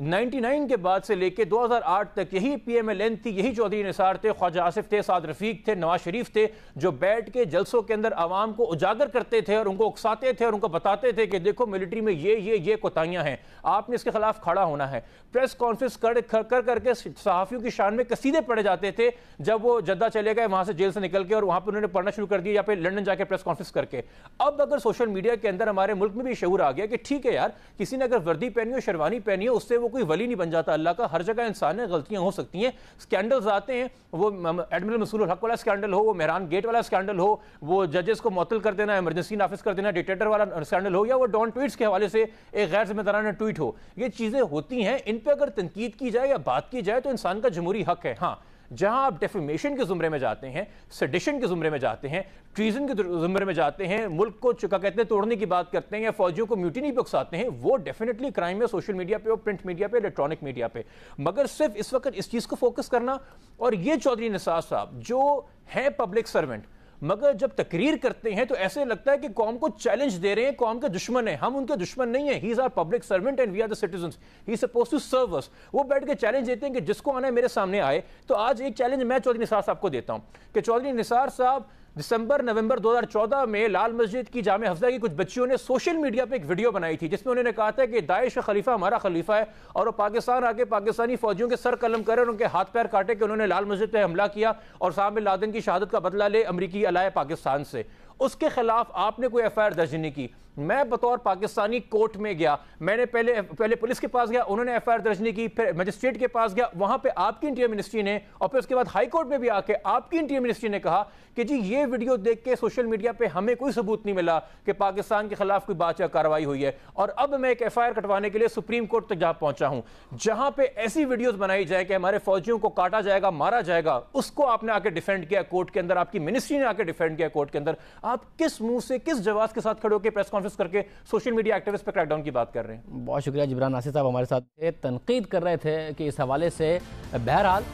[SPEAKER 5] 99 के बाद से लेके 2008 तक यही PMLN थी, यही चौधरी निसार थे, ख्वाजा आसिफ थे, साद रफीक थे, नवाज शरीफ थे, जो बैठ के जलसों के अंदर आवाम को उजागर करते थे और उनको उकसाते थे और उनको बताते थे कि देखो मिलिट्री में ये कोताहियां हैं, आपने इसके खिलाफ खड़ा होना है। प्रेस कॉन्फ्रेंस कर करके सहाफियों की शान में कसीदे पढ़े जाते थे जब वो जद्दा चले गए वहां से जेल से निकल के, और वहां पर उन्होंने पढ़ना शुरू कर दिया या फिर लंदन जाके प्रेस कॉन्फ्रेंस करके। अब अगर सोशल मीडिया के अंदर हमारे मुल्क में भी शऊर आ गया कि ठीक है यार, किसी ने अगर वर्दी पहनी हो, शेरवानी पहनी हो, उससे वो कोई वली नहीं बन जाता अल्लाह का। हर जगह इंसान है, गलतियां हो सकती हैं, स्कैंडल्स आते हैं, वो एडमिरल मसूल हक वाला स्कैंडल हो, वो मेहरान गेट वाला स्कैंडल हो, वो जजेस को मुअत्तल कर देना, इमरजेंसी नाफिज कर देना, डिक्टेटर वाला स्कैंडल हो, या वो डॉन ट्वीट्स के हवाले से एक गैर जिम्मेदाराना ट्वीट हो, ये चीजें होती हैं। इन पर अगर तनकीद की जाए या बात की जाए तो इंसान का जमहूरी हक है। हाँ, जहां आप डेफेमेशन के जुमरे में जाते हैं, सेडिशन के जुमरे में जाते हैं, ट्रीजन के जुमरे में जाते हैं, मुल्क को चुका कहते हैं तोड़ने की बात करते हैं, या फौजियों को म्यूटिनी पे उकसाते हैं, वो डेफिनेटली क्राइम है सोशल मीडिया पे और प्रिंट मीडिया पे, इलेक्ट्रॉनिक मीडिया पे। मगर सिर्फ इस वक्त इस चीज को फोकस करना, और ये चौधरी निसार साहब जो है पब्लिक सर्वेंट, मगर जब तकरीर करते हैं तो ऐसे लगता है कि कौम को चैलेंज दे रहे हैं, कौम के दुश्मन है। हम उनके दुश्मन नहीं है, he is our public servant and we are the citizens, he is supposed to serve us. वो बैठ के चैलेंज देते हैं कि जिसको आना है मेरे सामने आए। तो आज एक चैलेंज मैं चौधरी निसार साहब को देता हूं कि चौधरी निसार साहब नवंबर 2014 में लाल मस्जिद की जामे हफ्जा की कुछ बच्चियों ने सोशल मीडिया पे एक वीडियो बनाई थी जिसमें उन्होंने कहा था कि दाइश का खलीफा हमारा खलीफा है और वो पाकिस्तान आके पाकिस्तानी फौजियों के सर कलम करे और उनके हाथ पैर काटे कि उन्होंने लाल मस्जिद पे हमला किया और साहब बिन लादेन की शहादत का बदला ले अमरीकी अलाए पाकिस्तान से। उसके खिलाफ आपने कोई एफआईआर दर्ज नहीं की। मैं बतौर पाकिस्तानी कोर्ट में गया, मैंने पहले पुलिस के पास गया, उन्होंने एफआईआर दर्ज नहीं की, फिर मजिस्ट्रेट के पास गया, वहां पे आपकी इंटीरियर मिनिस्ट्री ने और फिर उसके बाद हाई कोर्ट में भी आके आपकी इंटीरियर मिनिस्ट्री ने कहा कि जी ये वीडियो देख के सोशल मीडिया पे हमें कोई सबूत नहीं मिला कि पाकिस्तान के खिलाफ कोई बात या कार्रवाई हुई है। और अब मैं एक एफआईआर कटवाने के लिए सुप्रीम कोर्ट तक जा पहुंचा हूं जहां पे ऐसी वीडियोस बनाई जाए कि हमारे फौजियों को काटा जाएगा, मारा जाएगा, उसको आपने आके डिफेंड किया कोर्ट के अंदर, आपकी मिनिस्ट्री ने आके डिफेंड किया कोर्ट के अंदर। आप किस मुंह से, किस जवाब के साथ खड़े होकर प्रेस कॉन्फ्रेंस करके सोशल मीडिया एक्टिविस्ट पे क्रैकडाउन की बात कर रहे हैं?
[SPEAKER 1] बहुत शुक्रिया जिब्रान नासिर साहब हमारे साथ तनकीद कर रहे थे कि इस हवाले से बहरहाल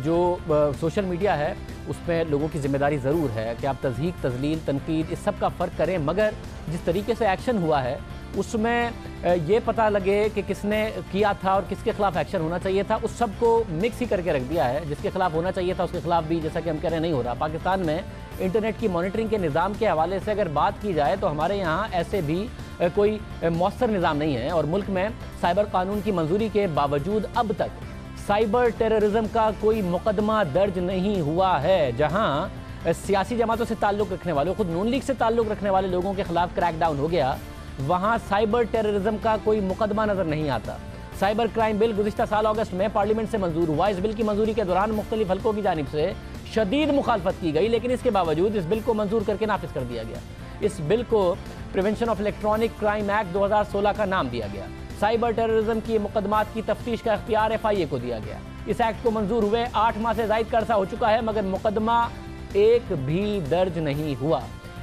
[SPEAKER 1] जो सोशल मीडिया है उसमें लोगों की जिम्मेदारी ज़रूर है कि आप तज़हीक, तज़लील, तनकीद इस सब का फ़र्क करें, मगर जिस तरीके से एक्शन हुआ है उसमें ये पता लगे कि किसने किया था और किसके खिलाफ एक्शन होना चाहिए था, उस सब को मिक्स ही करके रख दिया है। जिसके खिलाफ होना चाहिए था उसके खिलाफ भी, जैसा कि हम कह रहे हैं, नहीं हो रहा। पाकिस्तान में इंटरनेट की मॉनिटरिंग के निज़ाम के हवाले से अगर बात की जाए तो हमारे यहाँ ऐसे भी कोई मौसर निज़ाम नहीं है और मुल्क में साइबर कानून की मंजूरी के बावजूद अब तक साइबर टेररिज्म का कोई मुकदमा दर्ज नहीं हुआ है। जहां सियासी जमातों से ताल्लुक़ रखने वाले, खुद नून लीग से ताल्लुक़ रखने वाले लोगों के खिलाफ क्रैकडाउन हो गया, वहां साइबर टेररिज्म का कोई मुकदमा नजर नहीं आता। साइबर क्राइम बिल गुज़िश्ता साल अगस्त में पार्लियामेंट से मंजूर हुआ। इस बिल की मंजूरी के दौरान मुख्तलिफ हलकों की जानिब से शदीद मुखालफत की गई, लेकिन इसके बावजूद इस बिल को मंजूर करके नाफिज कर दिया गया। इस बिल को prevention of electronic crime act 2016 का नाम दिया गया। साइबर टेररिज्म की मुकदमात की तफ्तीश का इख्तियार FIA को दिया गया। इस एक्ट को मंजूर हुए 8 माह से ज़ायद का अरसा हो चुका है, मगर मुकदमा एक भी दर्ज नहीं हुआ।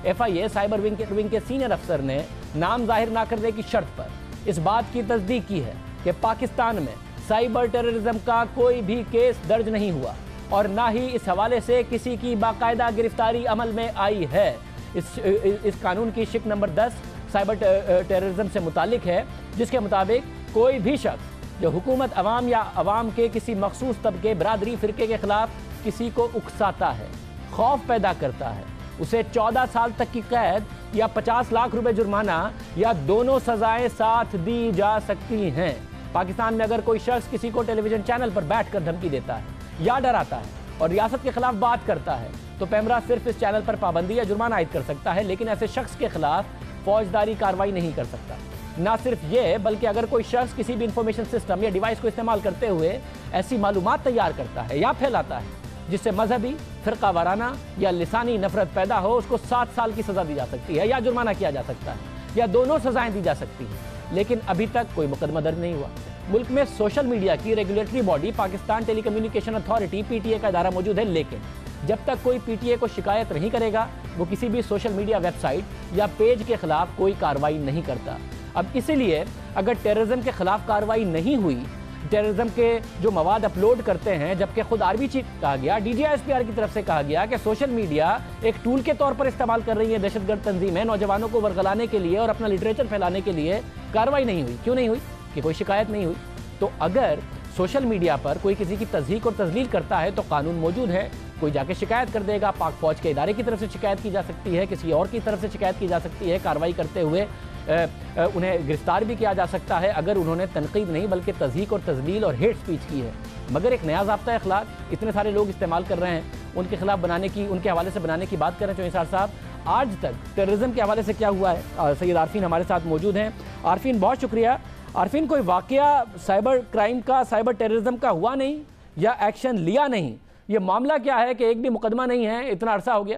[SPEAKER 1] FIA साइबर विंग के सीनियर अफसर ने नाम जाहिर ना करने की शर्त पर इस बात की तस्दीक की है कि पाकिस्तान में साइबर टेररिज्म का कोई भी केस दर्ज नहीं हुआ और ना ही इस हवाले से किसी की बाकायदा गिरफ्तारी अमल में आई है। इस कानून की शिक नंबर 10 साइबर टेररिज्म से मुतालिक है, जिसके मुताबिक कोई भी शख्स जो हुकूमत, अवाम या अवाम के किसी मखसूस तबके, बरादरी, फ़िरके के खिलाफ किसी को उकसाता है, खौफ पैदा करता है, उसे 14 साल तक की कैद या 50 लाख रुपए जुर्माना या दोनों सजाएं साथ दी जा सकती हैं। पाकिस्तान में अगर कोई शख्स किसी को टेलीविजन चैनल पर बैठकर धमकी देता है या डराता है और रियासत के खिलाफ बात करता है तो पैमरा सिर्फ इस चैनल पर पाबंदी या जुर्माना आयद कर सकता है, लेकिन ऐसे शख्स के खिलाफ फौजदारी कार्रवाई नहीं कर सकता। ना सिर्फ ये, बल्कि अगर कोई शख्स किसी भी इंफॉर्मेशन सिस्टम या डिवाइस को इस्तेमाल करते हुए ऐसी मालूमात तैयार करता है या फैलाता है जिससे मजहबी, फिरका वाराना या लिसानी नफरत पैदा हो, उसको 7 साल की सजा दी जा सकती है या जुर्माना किया जा सकता है या दोनों सजाएं दी जा सकती हैं। लेकिन अभी तक कोई मुकदमा दर्ज नहीं हुआ। मुल्क में सोशल मीडिया की regulatory body Pakistan telecommunication authority PTA का इदारा मौजूद है, लेकिन जब तक कोई PTA को शिकायत नहीं करेगा वो किसी भी सोशल मीडिया वेबसाइट या पेज के खिलाफ कोई कार्रवाई नहीं करता। अब इसीलिए अगर टेररिज्म के खिलाफ कार्रवाई नहीं हुई, टेररिज्म के जो मवाद अपलोड करते हैं, जबकि खुद आर्मी चीफ कहा गया, DGISPR की तरफ से कहा गया कि सोशल मीडिया एक टूल के तौर पर इस्तेमाल कर रही है दहशतगर्द तंजीमें नौजवानों को वर्गलाने के लिए और अपना लिटरेचर फैलाने के लिए, कार्रवाई नहीं हुई। क्यों नहीं हुई? कि कोई शिकायत नहीं हुई। तो अगर सोशल मीडिया पर कोई किसी की तज़हीक और तज़लील करता है तो कानून मौजूद है, कोई जाके शिकायत कर देगा। पाक फौज के इदारे की तरफ से शिकायत की जा सकती है, किसी और की तरफ से शिकायत की जा सकती है, कार्रवाई करते हुए उन्हें गिरफ्तार भी किया जा सकता है अगर उन्होंने तनकीद नहीं बल्कि तज़हीक और तज़लील और हेट स्पीच की है। मगर एक नया ज़ाब्ता अखलाक इतने सारे लोग इस्तेमाल कर रहे हैं, उनके खिलाफ बनाने की, उनके हवाले से बनाने की बात कर रहे हैं। चौधरी साहब, आज तक टेररिज्म के हवाले से क्या हुआ है? सैयद आरफीन हमारे साथ मौजूद हैं। आरफीन, बहुत शुक्रिया। आरफीन, कोई वाकया साइबर क्राइम का, साइबर टेररिज्म का हुआ नहीं या एक्शन लिया नहीं, ये मामला क्या है कि एक भी मुकदमा नहीं है, इतना अरसा हो गया?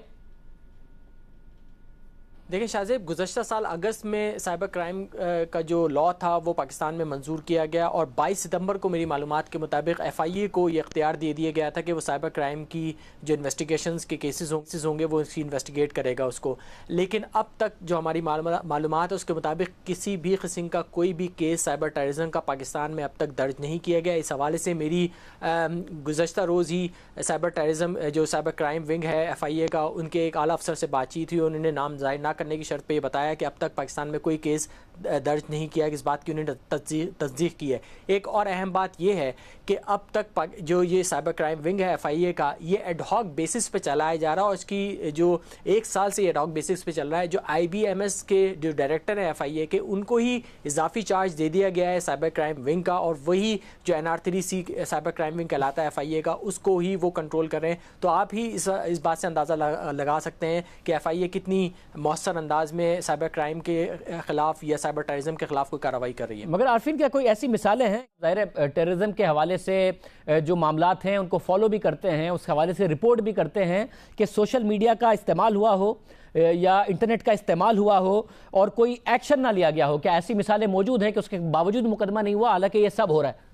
[SPEAKER 6] देखिए शाहजेब, गुज़श्ता साल अगस्त में साइबर क्राइम का जो लॉ था वो पाकिस्तान में मंजूर किया गया और 22 सितंबर को मेरी मालूमात के मुताबिक FIA को ये इख्तियार दे दिया गया था कि वो साइबर क्राइम की जो इन्वेस्टिगेशंस के केसेस होंगे वो उसकी इन्वेस्टिगेट करेगा उसको। लेकिन अब तक जो हमारी मालूमात है उसके मुताबिक किसी भी किस्म का कोई भी केस साइबर टेररिज्म का पाकिस्तान में अब तक दर्ज नहीं किया गया। इस हवाले से मेरी गुज़श्ता रोज़ ही साइबर टेररिज्म जो साइबर क्राइम विंग है FIA का, उनके एक आला अफसर से बातचीत हुई। उन्होंने नाम जाहिर ना करने की शर्त पे ये बताया कि अब तक पाकिस्तान में कोई केस दर्ज नहीं किया। इस बात की उन्होंने तस्दीक की है। एक और अहम बात यह है कि अब तक जो ये साइबर क्राइम विंग है FIA का, ये एडहॉक बेसिस पे चलाया जा रहा है और इसकी जो 1 साल से एडहॉक बेसिस पे चल रहा है। जो IBMS के जो डायरेक्टर हैं FIA के, उनको ही इजाफी चार्ज दे दिया गया है साइबर क्राइम विंग का, और वही जो NR3C साइबर क्राइम विंग कहलाता है FIA का, उसको ही वो कंट्रोल कर रहे हैं। तो आप ही इस बात से अंदाज़ा लगा सकते हैं कि FIA कितनी मौसर अंदाज में साइबर क्राइम के खिलाफ या साइबर टेररिज्म के खिलाफ कोई कार्रवाई कर रही है।
[SPEAKER 1] मगर आरफीन, क्या कोई ऐसी मिसालें हैं, ज़ाहिर है टेररिज्म के हवाले से जो मामलात हैं उनको फॉलो भी करते हैं, उस हवाले से रिपोर्ट भी करते हैं कि सोशल मीडिया का इस्तेमाल हुआ हो या इंटरनेट का इस्तेमाल हुआ हो और कोई एक्शन ना लिया गया हो? क्या ऐसी मिसालें मौजूद हैं कि उसके बावजूद मुकदमा नहीं हुआ, हालांकि ये सब हो रहा है?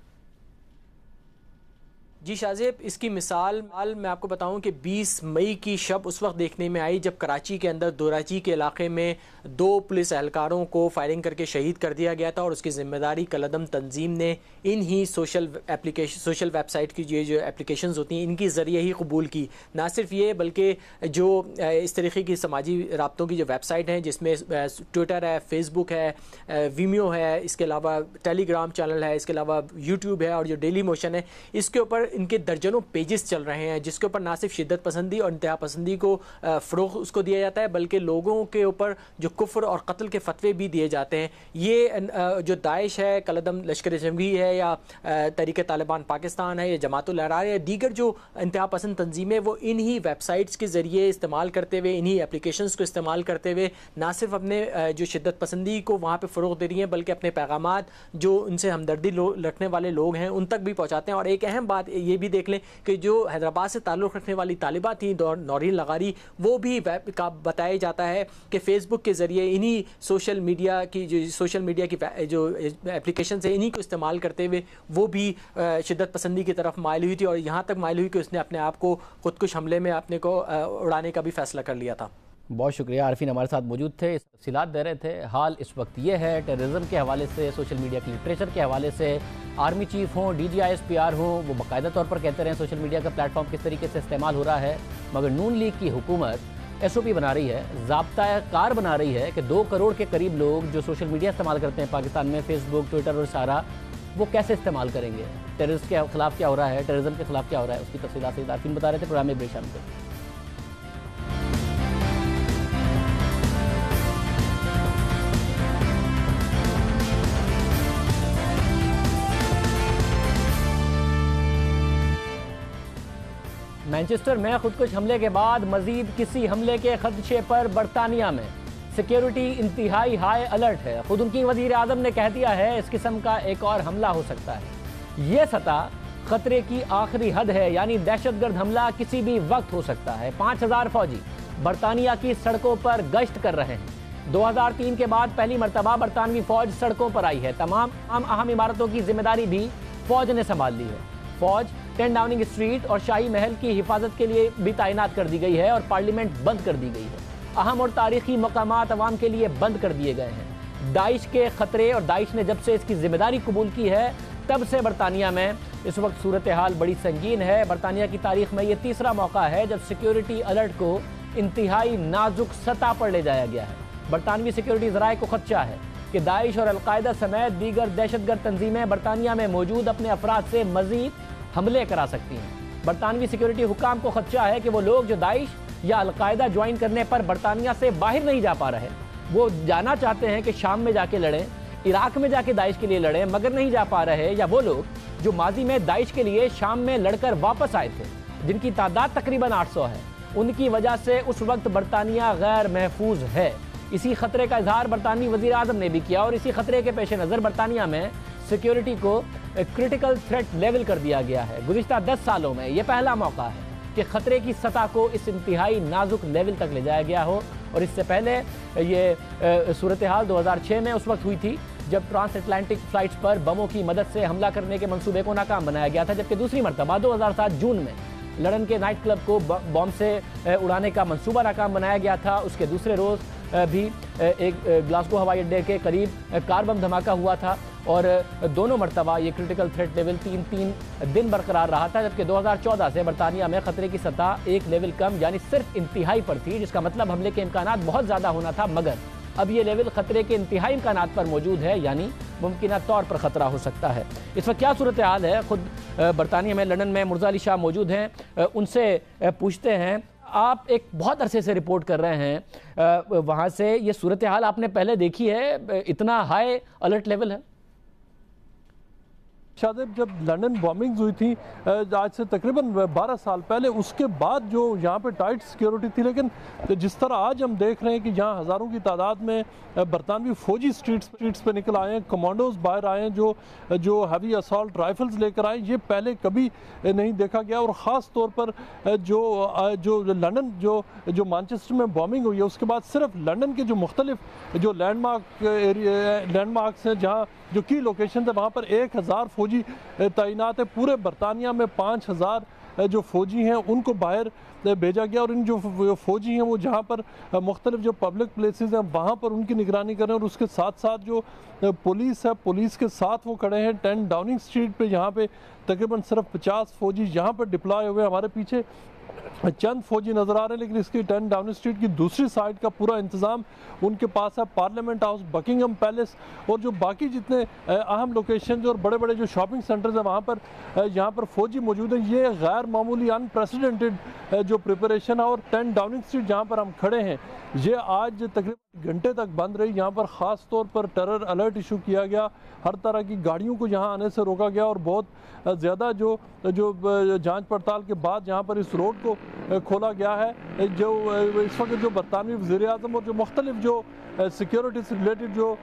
[SPEAKER 6] जी शाहजेब, इसकी मिसाल मैं आपको बताऊं कि 20 मई की शब उस वक्त देखने में आई जब कराची के अंदर दोराची के इलाके में 2 पुलिस एहलकारों को फायरिंग करके शहीद कर दिया गया था और उसकी ज़िम्मेदारी कलदम तंजीम ने इन ही सोशल वेबसाइट की जो एप्लीकेशंस होती हैं इनके ज़रिए ही कबूल की। ना सिर्फ ये बल्कि जो इस तरीके की समाजी राब्तों की जो वेबसाइट हैं जिसमें ट्विटर है, फेसबुक है, वीमियो है, इसके अलावा टेलीग्राम चैनल है, इसके अलावा यूट्यूब है और जो डेली मोशन है, इसके ऊपर इनके दर्जनों पेजेस चल रहे हैं जिसके ऊपर ना सिर्फ शिद्दत पसंदी और इंतहा पसंदी को फ़रोग़ उसको दिया जाता है बल्कि लोगों के ऊपर जो कुफ्र और कत्ल के फतवे भी दिए जाते हैं। ये जो दाइश है, कलदम लश्कर जंगी है या तहरीक तालिबान पाकिस्तान है या जमातुल अहरार या दीगर जो इंतहा पसंद तंजीमें, वो इन्हीं वेबसाइट्स के ज़रिए इस्तेमाल करते हुए, इन्हीं एप्लीकेशंस को इस्तेमाल करते हुए ना सिर्फ अपने जो शिद्दत पसंदी को वहाँ पर फ़रोग़ दे रही हैं बल्कि अपने पैगामात जो उनसे हमदर्दी रखने वाले लोग हैं उन तक भी पहुँचाते हैं। और एक अहम बात ये भी देख लें कि जो हैदराबाद से ताल्लुक़ रखने वाली तालिबा थी नौरीन लगारी, वो भी बताया जाता है कि फ़ेसबुक के ज़रिए इन्हीं सोशल मीडिया की जो एप्लीकेशन है इन्हीं को इस्तेमाल करते हुए वो भी शिद्दत पसंदी की तरफ माइल हुई थी और यहाँ तक माइल हुई कि उसने अपने आप को खुदकुश हमले में अपने को उड़ाने का भी फैसला कर लिया था।
[SPEAKER 1] बहुत शुक्रिया, आरफीन हमारे साथ मौजूद थे, तफसीलात दे रहे थे। हाल इस वक्त ये है, टेररिज्म के हवाले से, सोशल मीडिया की लिटरेचर के हवाले से आर्मी चीफ हों, DGISPR हों, वो बाकायदा तौर पर कहते रहे सोशल मीडिया का प्लेटफॉर्म किस तरीके से इस्तेमाल हो रहा है। मगर नून लीग की हुकूमत SOP बना रही है, ज़ाब्ता कार बना रही है कि 2 करोड़ के करीब लोग जो सोशल मीडिया इस्तेमाल करते हैं पाकिस्तान में, फेसबुक, ट्विटर और सारा, वो कैसे इस्तेमाल करेंगे, टेररिस्ट के खिलाफ क्या हो रहा है, टेररिज्म के खिलाफ क्या हो रहा है, उसकी तफसीलात से आरफीन बता रहे थे। प्रोग्राम में ब्रेक शामिल करें। मैनचेस्टर में खुदकुश हमले के बाद मजीद किसी हमले के खदशे पर बरतानिया में सिक्योरिटी इंतहाई हाई अलर्ट है। खुद उनकी वजीर आजम ने कह दिया है इस किस्म का एक और हमला हो सकता है। ये सतह खतरे की आखिरी हद है, यानी दहशतगर्द हमला किसी भी वक्त हो सकता है। 5000 फौजी बरतानिया की सड़कों पर गश्त कर रहे हैं। 2003 के बाद पहली मरतबा बरतानवी फौज सड़कों पर आई है। तमाम अहम इमारतों की जिम्मेदारी भी फौज ने संभाल ली है। फौज 10 डाउनिंग स्ट्रीट और शाही महल की हिफाजत के लिए भी तैनात कर दी गई है और पार्लियामेंट बंद कर दी गई है। अहम और तारीखी मकामात अवाम के लिए बंद कर दिए गए हैं। दाइश के खतरे और दाइश ने जब से इसकी जिम्मेदारी कबूल की है तब से बरतानिया में इस वक्त सूरत हाल बड़ी संगीन है। बरतानिया की तारीख में यह तीसरा मौका है जब सिक्योरिटी अलर्ट को इंतहाई नाजुक सतह पर ले जाया गया है। बरतानवी सिक्योरिटी ज़राए को खदशा है कि दाइश और अलकायदा समेत दीगर दहशतगर्द तंजीमें बरतानिया में मौजूद अपने अफराद से मजीद हमले करा सकती हैं। बरतानवी सिक्योरिटी हुकाम को खदशा है कि वो लोग जो दाइश या अलकायदा ज्वाइन करने पर बरतानिया से बाहर नहीं जा पा रहे, वो जाना चाहते हैं कि शाम में जाके लड़ें, इराक में जाके दाइश के लिए लड़ें, मगर नहीं जा पा रहे, या वो लोग जो माजी में दाइश के लिए शाम में लड़कर वापस आए थे जिनकी तादाद तकरीबन 800 है, उनकी वजह से उस वक्त बरतानिया गैर महफूज है। इसी खतरे का इजहार बरतानवी वजीर आजम ने भी किया और इसी खतरे के पेश नज़र बरतानिया में सिक्योरिटी को क्रिटिकल थ्रेट लेवल कर दिया गया है। गुज़िश्ता 10 सालों में यह पहला मौका है कि खतरे की सतह को इस इंतहाई नाजुक लेवल तक ले जाया गया हो। और इससे पहले ये सूरत हाल 2006 में उस वक्त हुई थी जब ट्रांस अटलांटिक फ्लाइट्स पर बमों की मदद से हमला करने के मंसूबे को नाकाम बनाया गया था, जबकि दूसरी मरतबा 2007 जून में लंदन के नाइट क्लब को बम से उड़ाने का मंसूबा नाकाम बनाया गया था। उसके दूसरे रोज़ भी एक ग्लासगो हवाई अड्डे के करीब कार बम धमाका हुआ था और दोनों मरतबा ये क्रिटिकल थ्रेट लेवल 3 दिन बरकरार रहा था, जबकि 2014 से बरतानिया में खतरे की सतह एक लेवल कम यानी सिर्फ इंतहाई पर थी, जिसका मतलब हमले के इम्कानात बहुत ज़्यादा होना था। मगर अब ये लेवल खतरे के इंतहाई इम्कानात पर मौजूद है, यानी मुमकिन तौर पर खतरा हो सकता है। इस वक्त क्या सूरत हाल है, खुद बरतानिया में लंदन में मुर्जा अली शाह मौजूद हैं, उनसे पूछते हैं। आप एक बहुत अरसे से रिपोर्ट कर रहे हैं वहाँ से, ये सूरत हाल आपने पहले देखी है? इतना हाई अलर्ट लेवल है?
[SPEAKER 7] शादेब, जब लंदन बॉम्बिंग्स हुई थी आज से तकरीबन 12 साल पहले, उसके बाद जो यहाँ पे टाइट सिक्योरिटी थी, लेकिन जिस तरह आज हम देख रहे हैं कि यहाँ हज़ारों की तादाद में बरतानवी फौजी स्ट्रीट्स पे निकल आए हैं, कमांडोज बाहर आए हैं जो हैवी असॉल्ट राइफल्स लेकर आए, ये पहले कभी नहीं देखा गया। और ख़ास तौर पर जो लंदन जो मैनचेस्टर में बॉम्बिंग हुई है, उसके बाद सिर्फ लंदन के जो मुख्तलिफ जो लैंडमार्क्स हैं, जहाँ जो की लोकेशन है, वहाँ पर 1000 फौजी तैनात है। पूरे बरतानिया में 5000 जो फौजी हैं उनको बाहर भेजा गया और इन जो फौजी हैं वो जहाँ पर मुख्तलिफ जो पब्लिक प्लेसेस हैं वहाँ पर उनकी निगरानी करें। और उसके साथ साथ जो पुलिस है, पुलिस के साथ वो खड़े हैं 10 डाउनिंग स्ट्रीट पे, यहाँ पे तकरीबन सिर्फ 50 फौजी यहाँ पर डिप्लॉय हुए। हमारे पीछे चंद फौजी नजर आ रहे हैं, लेकिन इसकी 10 डाउनिंग स्ट्रीट की दूसरी साइड का पूरा इंतजाम उनके पास है। पार्लियामेंट हाउस, बकिंगम पैलेस और जो बाकी जितने अहम लोकेशन और बड़े बड़े जो शॉपिंग सेंटर्स हैं वहाँ पर यहाँ पर फौजी मौजूद हैं। ये गैर मामूली अनप्रेसिडेंटेड जो प्रिपरेशन है। और 10 डाउनिंग स्ट्रीट जहाँ पर हम खड़े हैं, ये आज तकरीबन घंटे तक बंद रही। यहाँ पर ख़ास तौर पर टेरर अलर्ट इशू किया गया, हर तरह की गाड़ियों को यहाँ आने से रोका गया और बहुत ज़्यादा जो जांच पड़ताल के बाद यहाँ पर इस रोड को खोला गया है। जो इस वक्त जो बरतानवी वज़ीर-ए-आज़म और जो मुख्तलिफ जो सिक्योरिटी से रिलेटेड जो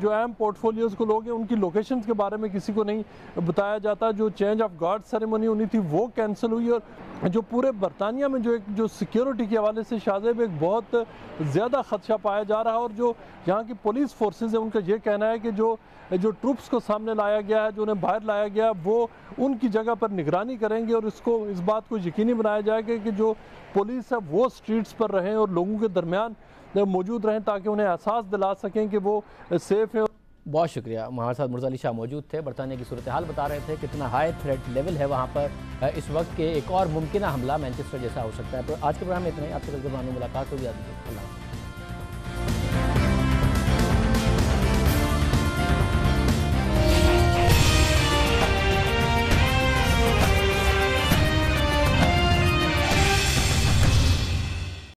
[SPEAKER 7] अहम पोर्टफोलियोज़ को लोग हैं, उनकी लोकेशंस के बारे में किसी को नहीं बताया जाता। जो चेंज ऑफ गार्ड सेरेमनी होनी थी वो कैंसिल हुई। और जो पूरे बरतानिया में जो सिक्योरिटी के हवाले से शाज़ेब एक बहुत ज़्यादा खदशा पाया जा रहा है। और जो यहाँ की पुलिस फोर्सेज है, उनका ये कहना है कि जो ट्रूप्स को सामने लाया गया है, जो उन्हें बाहर लाया गया, वो उनकी जगह पर निगरानी करेंगे और इस बात को यकीनी बनाया जाएगा कि जो पुलिस है वो स्ट्रीट्स पर रहें और लोगों के दरमियान मौजूद रहें, ताकि उन्हें एहसास दिला सकें कि वो सेफ हैं।
[SPEAKER 1] बहुत शुक्रिया। हमारे साथ मुर्जा अली शाह मौजूद थे, बरतानिया की सूरत हाल बता रहे थे, कितना हाई थ्रेट लेवल है वहाँ पर इस वक्त के एक और मुमकिन हमला मैनचेस्टर जैसा हो सकता है। तो आज के प्रोग्राम में इतना ही। आपसे कल मुलाकात होगी। अल्लाह।